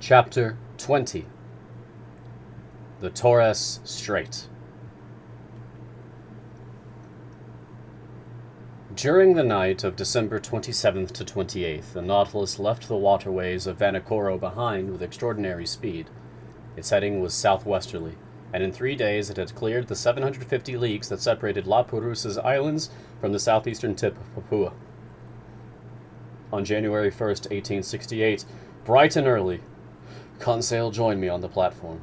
Chapter 20. The Torres Strait. During the night of December 27th to 28th, the Nautilus left the waterways of Vanikoro behind with extraordinary speed. Its heading was southwesterly, and in 3 days it had cleared the 750 leagues that separated La Perouse's islands from the southeastern tip of Papua. On January 1st, 1868, bright and early, Conseil joined me on the platform.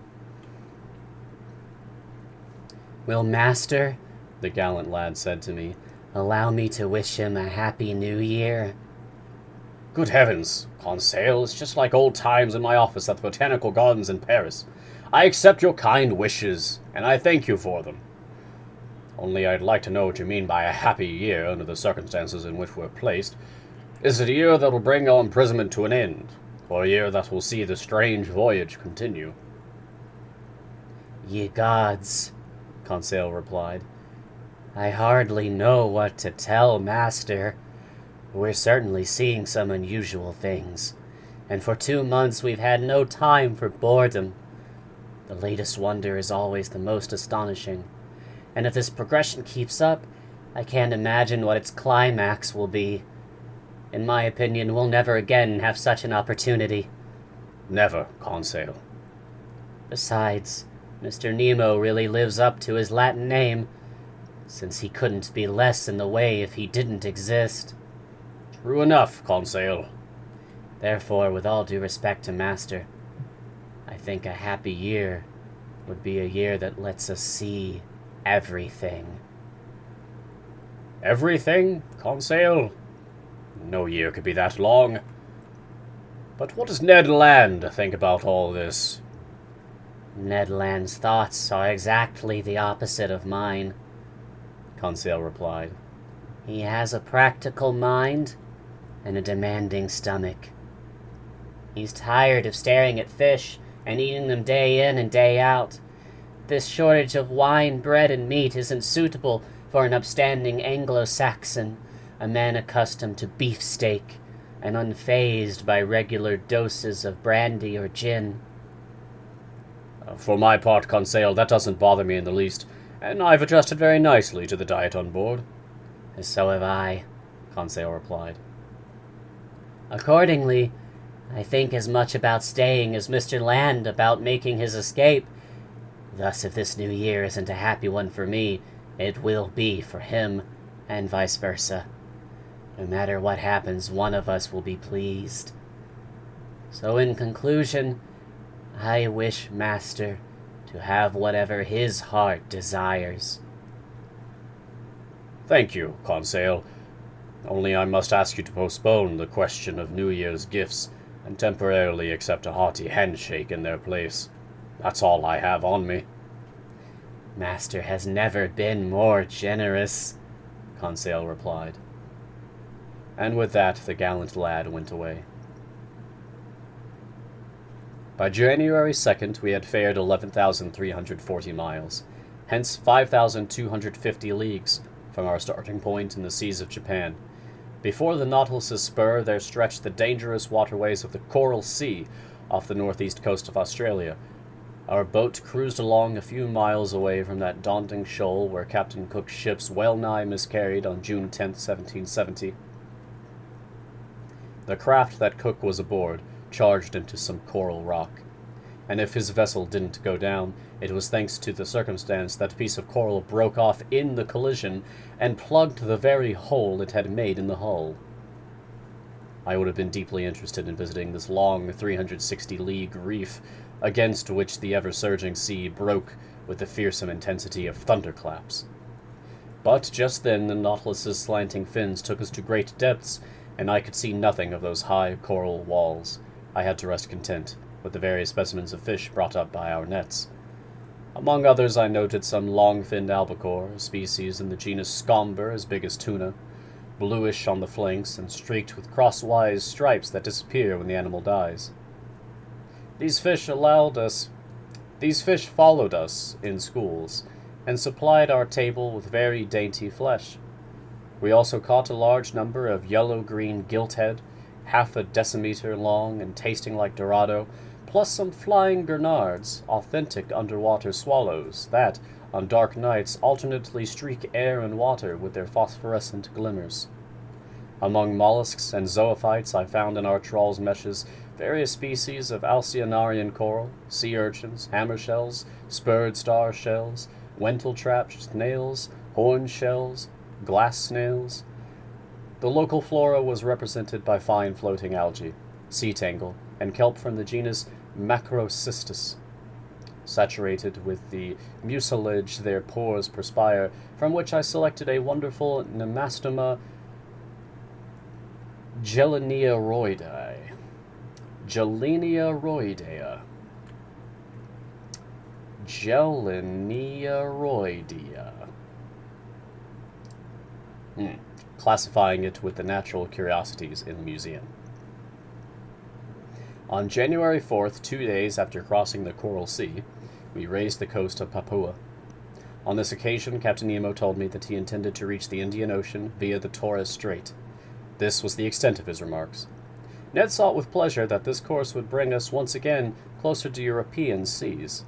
"Will Master," the gallant lad said to me, "allow me to wish him a happy new year?" Good heavens, Conseil, it's just like old times in my office at the Botanical Gardens in Paris. I accept your kind wishes, and I thank you for them. Only I'd like to know what you mean by a happy year under the circumstances in which we're placed. Is it a year that will bring our imprisonment to an end, or a year that will see the strange voyage continue? "Ye gods," Conseil replied. "I hardly know what to tell Master. We're certainly seeing some unusual things, and for 2 months we've had no time for boredom. The latest wonder is always the most astonishing, and if this progression keeps up, I can't imagine what its climax will be. In my opinion, we'll never again have such an opportunity." Never, Conseil. Besides, Mr. Nemo really lives up to his Latin name, since he couldn't be less in the way if he didn't exist. True enough, Conseil. Therefore, with all due respect to Master, I think a happy year would be a year that lets us see everything. Everything, Conseil? No year could be that long. But what does Ned Land think about all this? Ned Land's thoughts are exactly the opposite of mine, Conseil replied. He has a practical mind and a demanding stomach. He's tired of staring at fish and eating them day in and day out. This shortage of wine, bread, and meat isn't suitable for an upstanding Anglo-Saxon, a man accustomed to beefsteak and unfazed by regular doses of brandy or gin. For my part, Conseil, that doesn't bother me in the least, and I've adjusted very nicely to the diet on board. So have I, Conseil replied. Accordingly, I think as much about staying as Mr. Land about making his escape. Thus, if this new year isn't a happy one for me, it will be for him, and vice versa. No matter what happens, one of us will be pleased. So in conclusion, I wish Master to have whatever his heart desires. Thank you, Conseil. Only I must ask you to postpone the question of New Year's gifts and temporarily accept a hearty handshake in their place. That's all I have on me. Master has never been more generous, Conseil replied. And with that, the gallant lad went away. By January 2nd, we had fared 11,340 miles, hence 5,250 leagues, from our starting point in the seas of Japan. Before the Nautilus's spur, there stretched the dangerous waterways of the Coral Sea off the northeast coast of Australia. Our boat cruised along a few miles away from that daunting shoal where Captain Cook's ships well-nigh miscarried on June 10th, 1770. The craft that Cook was aboard charged into some coral rock, and if his vessel didn't go down, it was thanks to the circumstance that a piece of coral broke off in the collision and plugged the very hole it had made in the hull. I would have been deeply interested in visiting this long 360-league reef against which the ever-surging sea broke with the fearsome intensity of thunderclaps. But just then the Nautilus's slanting fins took us to great depths, and I could see nothing of those high coral walls. I had to rest content with the various specimens of fish brought up by our nets. Among others, I noted some long-finned albacore, a species in the genus Scomber as big as tuna, bluish on the flanks and streaked with crosswise stripes that disappear when the animal dies. These fish followed us in schools, and supplied our table with very dainty flesh. We also caught a large number of yellow-green gilthead, half a decimeter long and tasting like Dorado, plus some flying gurnards, authentic underwater swallows that, on dark nights, alternately streak air and water with their phosphorescent glimmers. Among mollusks and zoophytes, I found in our trawl's meshes various species of alcyonarian coral, sea urchins, hammer shells, spurred star shells, wentle-trap snails, horn shells, glass snails. The local flora was represented by fine floating algae, sea tangle, and kelp from the genus Macrocystis. Saturated with the mucilage their pores perspire, from which I selected a wonderful Nemastoma Geleniaroidea. Geleniaroidea. Geleniaroidea. Classifying it with the natural curiosities in the museum. On January 4th, 2 days after crossing the Coral Sea, we raised the coast of Papua. On this occasion, Captain Nemo told me that he intended to reach the Indian Ocean via the Torres Strait. This was the extent of his remarks. Ned saw with pleasure that this course would bring us once again closer to European seas.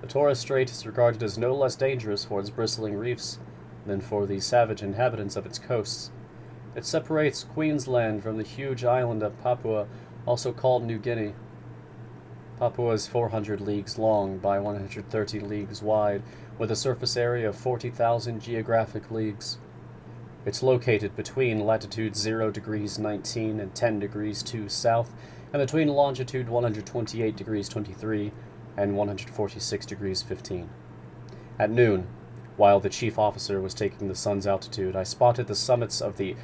The Torres Strait is regarded as no less dangerous for its bristling reefs than for the savage inhabitants of its coasts. It separates Queensland from the huge island of Papua, also called New Guinea. Papua is 400 leagues long by 130 leagues wide, with a surface area of 40,000 geographic leagues. It's located between latitude 0 degrees 19 and 10 degrees 2 south, and between longitude 128 degrees 23 and 146 degrees 15. At noon, while the chief officer was taking the sun's altitude, I spotted the summits of the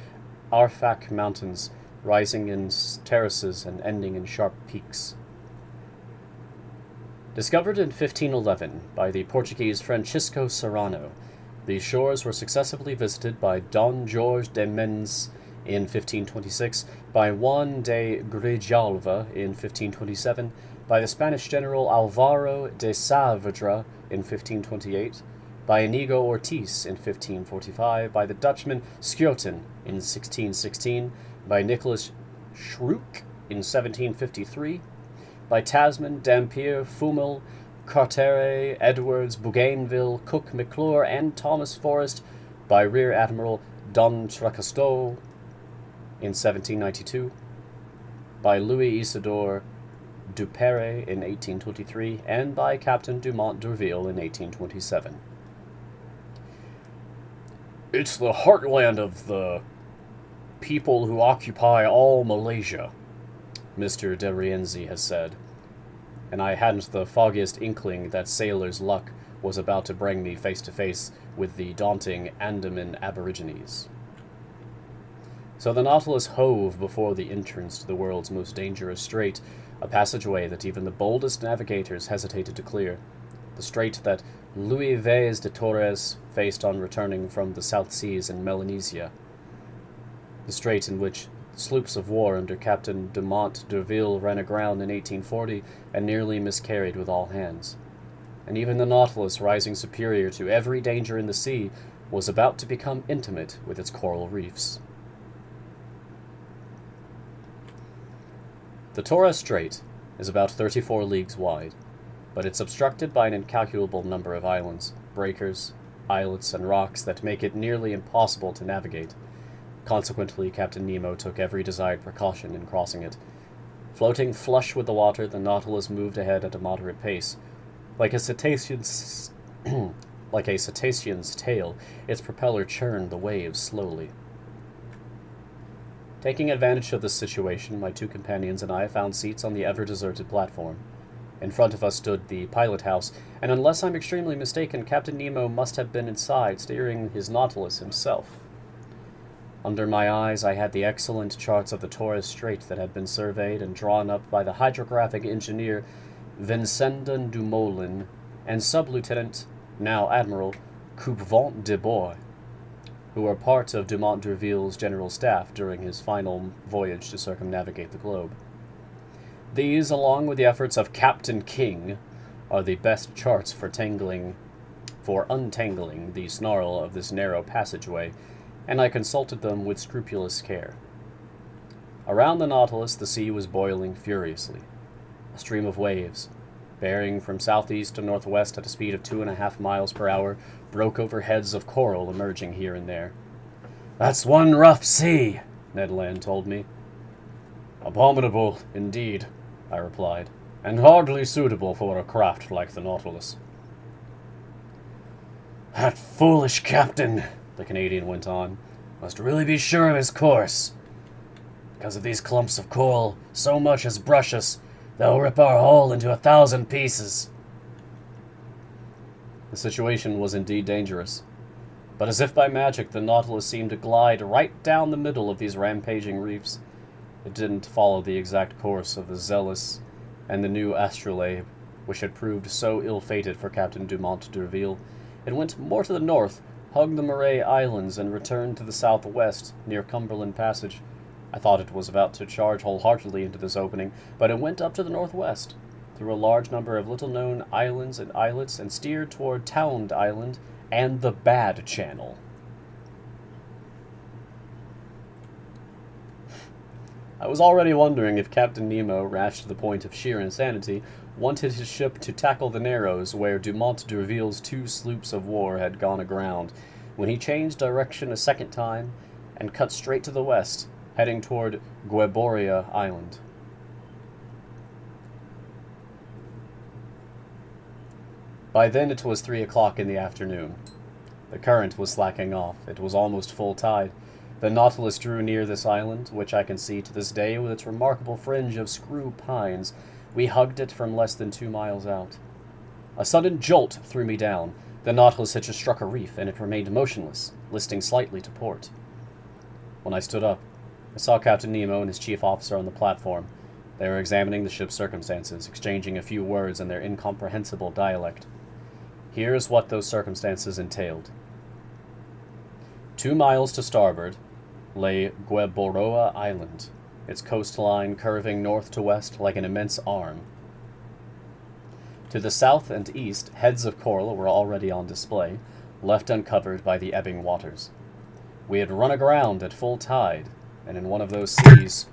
Arfak Mountains, rising in terraces and ending in sharp peaks. Discovered in 1511 by the Portuguese Francisco Serrano, these shores were successively visited by Don Jorge de Mendes in 1526, by Juan de Grijalva in 1527, by the Spanish general Alvaro de Saavedra in 1528, by Inigo Ortiz in 1545, by the Dutchman Schouten in 1616, by Nicholas Schroek in 1753, by Tasman, Dampier, Fumel, Carteret, Edwards, Bougainville, Cook, McClure, and Thomas Forrest, by Rear Admiral Don Tracasteau in 1792, by Louis Isidore Duperrey in 1823, and by Captain Dumont d'Urville in 1827. It's the heartland of the people who occupy all Malaysia, Mr. de Rienzi has said, and I hadn't the foggiest inkling that sailor's luck was about to bring me face to face with the daunting Andaman Aborigines. So the Nautilus hove before the entrance to the world's most dangerous strait, a passageway that even the boldest navigators hesitated to clear, the strait that Louis Vez de Torres faced on returning from the South Seas and Melanesia, the strait in which sloops of war under Captain Dumont d'Urville ran aground in 1840 and nearly miscarried with all hands. And even the Nautilus, rising superior to every danger in the sea, was about to become intimate with its coral reefs. The Torres Strait is about 34 leagues wide, but it's obstructed by an incalculable number of islands, breakers, islets, and rocks that make it nearly impossible to navigate. Consequently, Captain Nemo took every desired precaution in crossing it. Floating flush with the water, the Nautilus moved ahead at a moderate pace. Like a cetacean's tail, its propeller churned the waves slowly. Taking advantage of this situation, my two companions and I found seats on the ever-deserted platform. In front of us stood the pilot house, and unless I'm extremely mistaken, Captain Nemo must have been inside, steering his Nautilus himself. Under my eyes, I had the excellent charts of the Torres Strait that had been surveyed and drawn up by the hydrographic engineer Vincendon Dumoulin and Sub-Lieutenant, now Admiral, Coupvent de Bois, who were part of Dumont d'Urville's general staff during his final voyage to circumnavigate the globe. These, along with the efforts of Captain King, are the best charts for untangling the snarl of this narrow passageway, and I consulted them with scrupulous care. Around the Nautilus, the sea was boiling furiously. A stream of waves, bearing from southeast to northwest at a speed of 2.5 miles per hour, broke over heads of coral emerging here and there. "That's one rough sea," Ned Land told me. "Abominable, indeed," I replied, "and hardly suitable for a craft like the Nautilus." "That foolish captain," the Canadian went on, "must really be sure of his course. Because of these clumps of coral, so much as brush us, they'll rip our hull into 1,000 pieces." The situation was indeed dangerous, but as if by magic the Nautilus seemed to glide right down the middle of these rampaging reefs. It didn't follow the exact course of the Zealous and the new astrolabe, which had proved so ill-fated for Captain Dumont d'Urville. It went more to the north, hugged the Murray Islands, and returned to the southwest, near Cumberland Passage. I thought it was about to charge wholeheartedly into this opening, but it went up to the northwest, through a large number of little-known islands and islets, and steered toward Tound Island and the Bad Channel. I was already wondering if Captain Nemo, rash to the point of sheer insanity, wanted his ship to tackle the Narrows where Dumont d'Urville's 2 sloops of war had gone aground, when he changed direction a second time and cut straight to the west, heading toward Gueboria Island. By then it was 3 o'clock in the afternoon. The current was slacking off. It was almost full tide. The Nautilus drew near this island, which I can see to this day with its remarkable fringe of screw pines. We hugged it from less than 2 miles out. A sudden jolt threw me down. The Nautilus had just struck a reef, and it remained motionless, listing slightly to port. When I stood up, I saw Captain Nemo and his chief officer on the platform. They were examining the ship's circumstances, exchanging a few words in their incomprehensible dialect. Here's what those circumstances entailed. 2 miles to starboard lay Gueboroa Island, its coastline curving north to west like an immense arm. To the south and east, heads of coral were already on display, left uncovered by the ebbing waters. We had run aground at full tide, and in one of those seas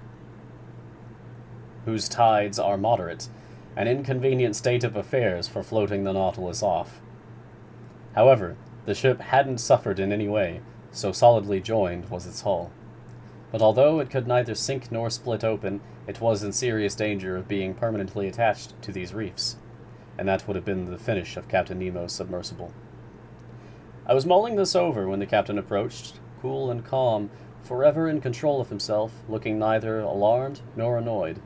whose tides are moderate, an inconvenient state of affairs for floating the Nautilus off. However, the ship hadn't suffered in any way, so solidly joined was its hull. But although it could neither sink nor split open, it was in serious danger of being permanently attached to these reefs, and that would have been the finish of Captain Nemo's submersible. I was mulling this over when the captain approached, cool and calm, forever in control of himself, looking neither alarmed nor annoyed.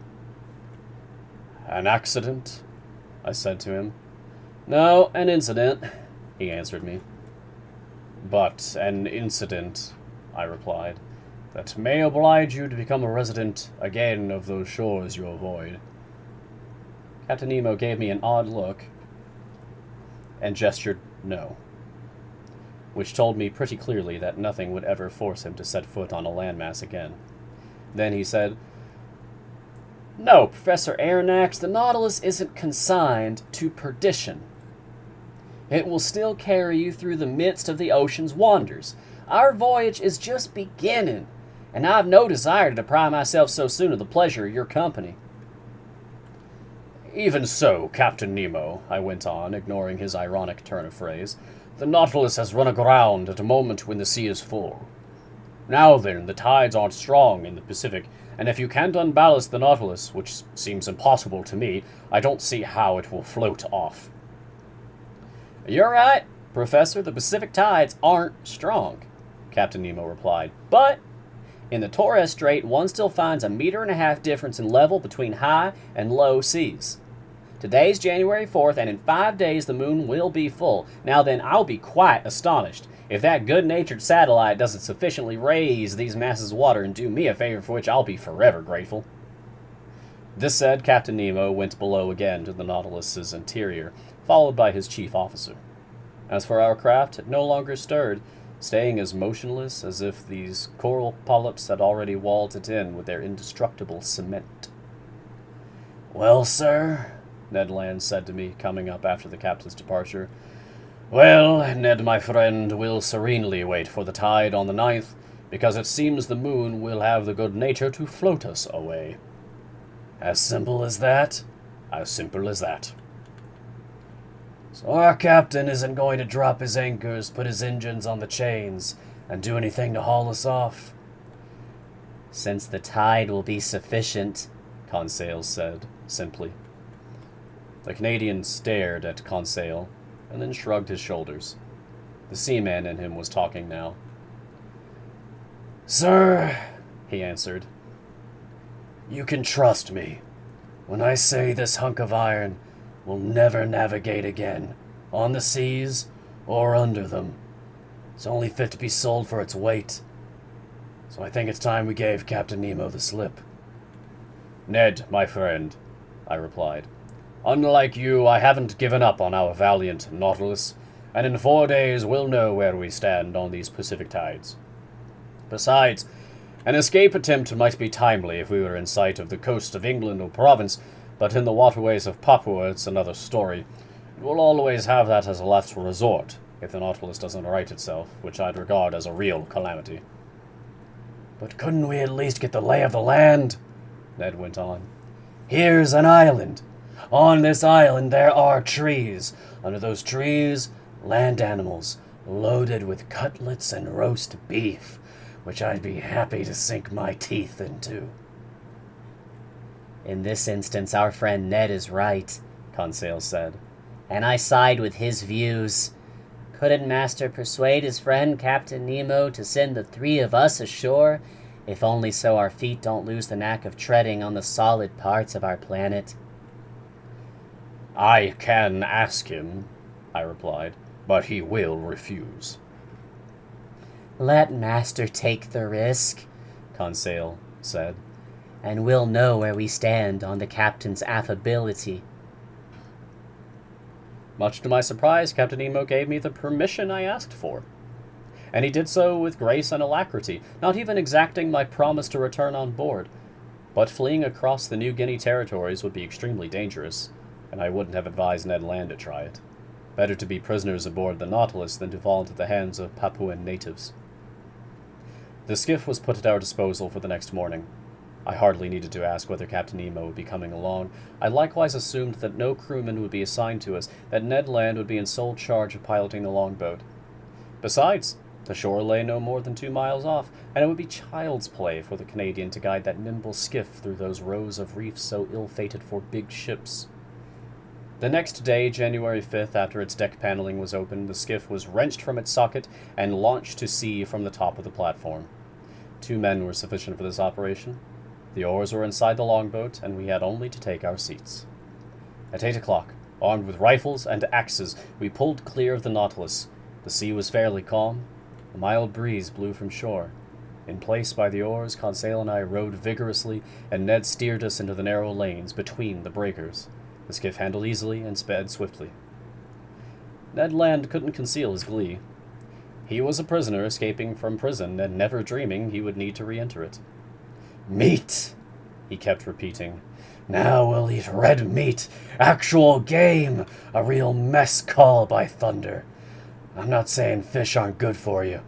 "An accident?" I said to him. "No, an incident," he answered me. "But an incident," I replied, "that may oblige you to become a resident again of those shores you avoid." Captain Nemo gave me an odd look and gestured no, which told me pretty clearly that nothing would ever force him to set foot on a landmass again. Then he said, "No, Professor Aronnax, the Nautilus isn't consigned to perdition. It will still carry you through the midst of the ocean's wonders. Our voyage is just beginning, and I've no desire to deprive myself so soon of the pleasure of your company." "Even so, Captain Nemo," I went on, ignoring his ironic turn of phrase, "the Nautilus has run aground at a moment when the sea is full. Now then, the tides aren't strong in the Pacific, and if you can't unballast the Nautilus, which seems impossible to me, I don't see how it will float off." "You're right, Professor, the Pacific tides aren't strong," Captain Nemo replied. "But in the Torres Strait, one still finds 1.5 meters difference in level between high and low seas. Today's January 4th, and in 5 days the moon will be full. Now then, I'll be quite astonished if that good-natured satellite doesn't sufficiently raise these masses of water and do me a favor for which I'll be forever grateful." This said, Captain Nemo went below again to the Nautilus's interior, followed by his chief officer. As for our craft, it no longer stirred, staying as motionless as if these coral polyps had already walled it in with their indestructible cement. "Well, sir," Ned Land said to me, coming up after the captain's departure. "Well, Ned, my friend, we'll serenely wait for the tide on the 9th, because it seems the moon will have the good nature to float us away." "As simple as that?" As simple as that. So our captain isn't going to drop his anchors, put his engines on the chains, and do anything to haul us off? Since the tide will be sufficient, Conseil said, simply. The Canadian stared at Conseil, and then shrugged his shoulders. The seaman in him was talking now. Sir, he answered, you can trust me when I say this hunk of iron will never navigate again, on the seas or under them. It's only fit to be sold for its weight. So I think it's time we gave Captain Nemo the slip. Ned, my friend, I replied. Unlike you, I haven't given up on our valiant Nautilus, and in 4 days we'll know where we stand on these Pacific tides. Besides, an escape attempt might be timely if we were in sight of the coast of England or Provence, but in the waterways of Papua it's another story. We'll always have that as a last resort, if the Nautilus doesn't right itself, which I'd regard as a real calamity. But couldn't we at least get the lay of the land? Ned went on. Here's an island. On this island there are trees. Under those trees, land animals, loaded with cutlets and roast beef, which I'd be happy to sink my teeth into. In this instance, our friend Ned is right, Conseil said, and I side with his views. Couldn't Master persuade his friend Captain Nemo to send the 3 of us ashore, if only so our feet don't lose the knack of treading on the solid parts of our planet? I can ask him, I replied, but he will refuse. Let Master take the risk, Conseil said, and we'll know where we stand on the captain's affability. Much to my surprise, Captain Nemo gave me the permission I asked for. And he did so with grace and alacrity, not even exacting my promise to return on board. But fleeing across the New Guinea territories would be extremely dangerous, and I wouldn't have advised Ned Land to try it. Better to be prisoners aboard the Nautilus than to fall into the hands of Papuan natives. The skiff was put at our disposal for the next morning. I hardly needed to ask whether Captain Nemo would be coming along. I likewise assumed that no crewman would be assigned to us, that Ned Land would be in sole charge of piloting the longboat. Besides, the shore lay no more than 2 miles off, and it would be child's play for the Canadian to guide that nimble skiff through those rows of reefs so ill-fated for big ships. The next day, January 5th, after its deck paneling was opened, the skiff was wrenched from its socket and launched to sea from the top of the platform. 2 men were sufficient for this operation. The oars were inside the longboat, and we had only to take our seats. At 8 o'clock, armed with rifles and axes, we pulled clear of the Nautilus. The sea was fairly calm. A mild breeze blew from shore. In place by the oars, Conseil and I rowed vigorously, and Ned steered us into the narrow lanes between the breakers. The skiff handled easily and sped swiftly. Ned Land couldn't conceal his glee. He was a prisoner escaping from prison and never dreaming he would need to re-enter it. Meat, he kept repeating. Now we'll eat red meat, actual game, a real mess call by thunder. I'm not saying fish aren't good for you,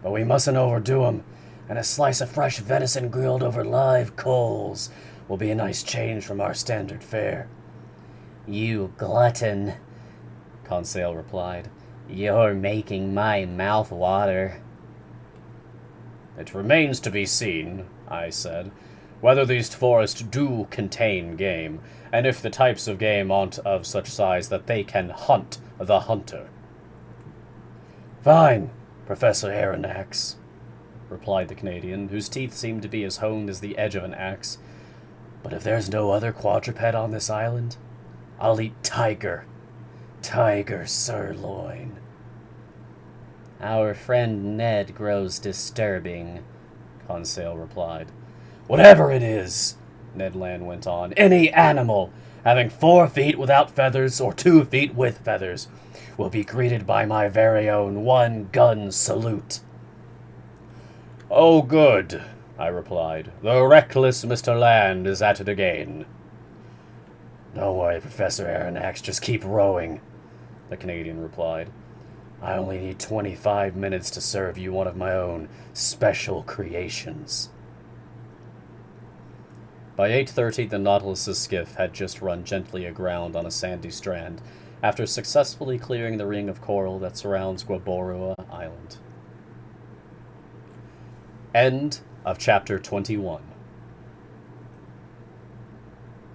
but we mustn't overdo 'em, and a slice of fresh venison grilled over live coals will be a nice change from our standard fare. You glutton, Conseil replied. You're making my mouth water. It remains to be seen, I said, whether these forests do contain game, and if the types of game aren't of such size that they can hunt the hunter. Fine, Professor Aronnax, replied the Canadian, whose teeth seemed to be as honed as the edge of an axe. But if there's no other quadruped on this island, I'll eat tiger sirloin. Our friend Ned grows disturbing, Conseil replied. Whatever it is, Ned Land went on, any animal having 4 feet without feathers or 2 feet with feathers will be greeted by my very own 1-gun salute. Oh, good, I replied. The reckless Mr. Land is at it again. Don't worry, Professor Aronnax, just keep rowing, the Canadian replied. I only need 25 minutes to serve you one of my own special creations. By 8:30, the Nautilus's skiff had just run gently aground on a sandy strand, after successfully clearing the ring of coral that surrounds Guaborua Island. End of Chapter 21.